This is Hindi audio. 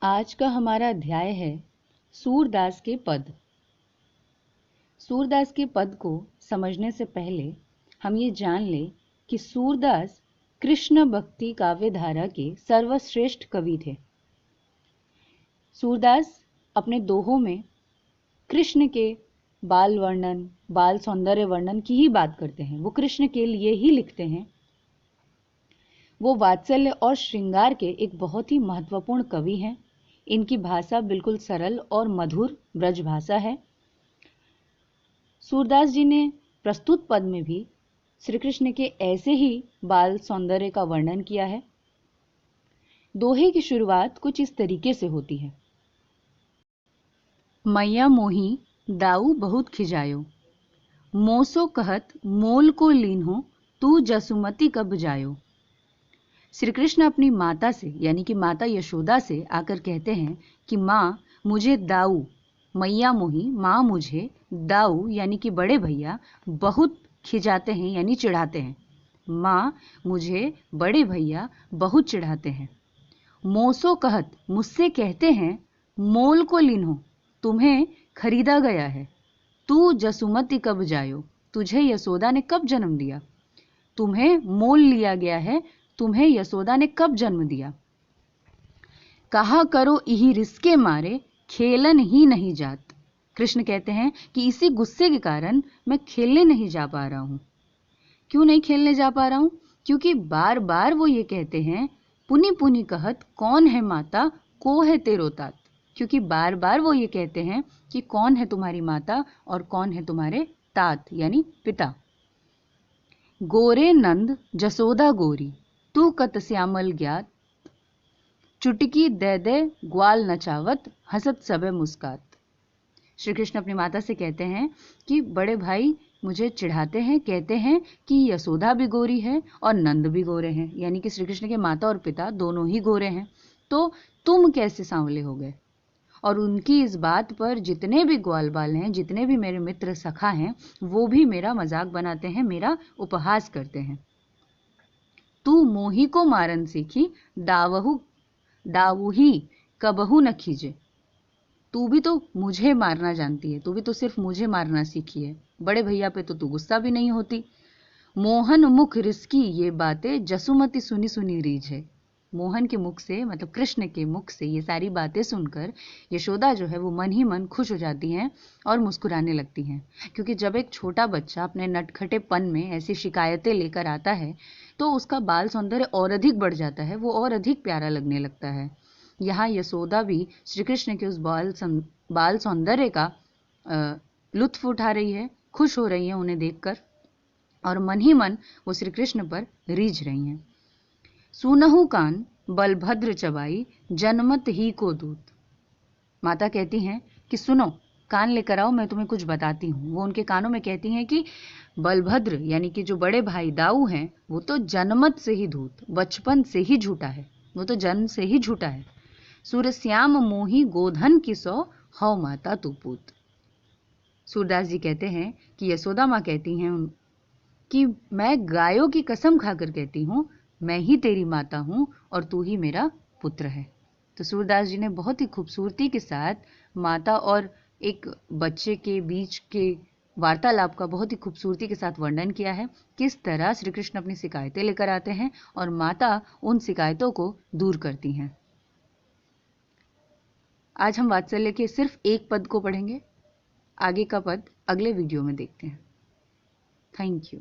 आज का हमारा अध्याय है सूरदास के पद। सूरदास के पद को समझने से पहले हम ये जान लें कि सूरदास कृष्ण भक्ति काव्य धारा के सर्वश्रेष्ठ कवि थे। सूरदास अपने दोहों में कृष्ण के बाल वर्णन, बाल सौंदर्य वर्णन की ही बात करते हैं। वो कृष्ण के लिए ही लिखते हैं। वो वात्सल्य और श्रृंगार के एक बहुत ही महत्वपूर्ण कवि हैं। इनकी भाषा बिल्कुल सरल और मधुर ब्रज भाषा है। सूरदास जी ने प्रस्तुत पद में भी श्री कृष्ण के ऐसे ही बाल सौंदर्य का वर्णन किया है। दोहे की शुरुआत कुछ इस तरीके से होती है। मैया मोही दाऊ बहुत खिजायो, मोसो कहत मोल को लीन्हो, तू जसुमती कब जायो। श्री कृष्ण अपनी माता से यानी कि माता यशोदा से आकर कहते हैं कि माँ मुझे दाऊ, मैया मोही माँ मुझे दाऊ यानी कि बड़े भैया बहुत खिजाते हैं यानी चिढ़ाते हैं। माँ मुझे बड़े भैया बहुत चिढ़ाते हैं। मोसो कहत मुझसे कहते हैं, मोल को लिन्हो तुम्हें खरीदा गया है। तू जसुमती कब जायो तुझे यशोदा ने कब जन्म दिया। तुम्हें मोल लिया गया है, तुम्हें यशोदा ने कब जन्म दिया। कहा करो इही रिसके मारे खेलन ही नहीं जात। कृष्ण कहते हैं कि इसी गुस्से के कारण मैं खेलने नहीं जा पा रहा हूं। क्यों नहीं खेलने जा पा रहा हूं? क्योंकि बार बार वो ये कहते हैं, पुनि पुनि कहत कौन है माता को है तेरो तात। क्योंकि बार बार वो ये कहते हैं कि कौन है तुम्हारी माता और कौन है तुम्हारे तात यानी पिता। गोरे नंद जसोदा गोरी तू कत श्यामल ज्ञात, चुटकी दे दे ग्वाल नचावत हसत सबे मुस्कात। श्री कृष्ण अपनी माता से कहते हैं कि बड़े भाई मुझे चिढ़ाते हैं, कहते हैं कि यशोदा भी गोरी है और नंद भी गोरे हैं, यानी कि श्री कृष्ण के माता और पिता दोनों ही गोरे हैं, तो तुम कैसे सांवले हो गए। और उनकी इस बात पर जितने भी ग्वाल बाल हैं, जितने भी मेरे मित्र सखा हैं, वो भी मेरा मजाक बनाते हैं, मेरा उपहास करते हैं। तू मोही को मारन सीखी दावही कबहू न खींचे। तू भी तो मुझे मारना जानती है, तू भी तो सिर्फ मुझे मारना सीखी है, बड़े भैया पे तो तू गुस्सा भी नहीं होती। मोहन मुख रिसकी ये बातें जसुमती सुनी सुनी रीझ है। मोहन के मुख से मतलब कृष्ण के मुख से ये सारी बातें सुनकर यशोदा जो है वो मन ही मन खुश हो जाती हैं और मुस्कुराने लगती हैं। क्योंकि जब एक छोटा बच्चा अपने नटखटेपन में ऐसी शिकायतें लेकर आता है तो उसका बाल सौंदर्य और अधिक बढ़ जाता है, वो और अधिक प्यारा लगने लगता है। यहाँ यशोदा भी श्री कृष्ण के उस बाल सौंदर्य का लुत्फ उठा रही है, खुश हो रही है उन्हें देखकर और मन ही मन वो श्री कृष्ण पर रीझ रही हैं। सुनहु कान बलभद्र चबाई जनमत ही को दूत। माता कहती हैं कि सुनो, कान लेकर आओ, मैं तुम्हें कुछ बताती हूँ। वो उनके कानों में कहती हैं कि बलभद्र यानी कि जो बड़े भाई दाऊ हैं वो तो जनमत से ही धूत, बचपन से ही झूठा है, वो तो जन्म से ही झूठा है। सूरश्याम मोही गोधन की सौ हौ माता तू पूत। सूरदास जी कहते हैं कि यशोदा माँ कहती हैं कि मैं गायों की कसम खाकर कहती हूँ, मैं ही तेरी माता हूँ और तू ही मेरा पुत्र है। तो सूरदास जी ने बहुत ही खूबसूरती के साथ माता और एक बच्चे के बीच के वार्तालाप का बहुत ही खूबसूरती के साथ वर्णन किया है। किस तरह श्री कृष्ण अपनी शिकायतें लेकर आते हैं और माता उन शिकायतों को दूर करती हैं। आज हम वात्सल्य के सिर्फ एक पद को पढ़ेंगे। आगे का पद अगले वीडियो में देखते हैं। Thank you.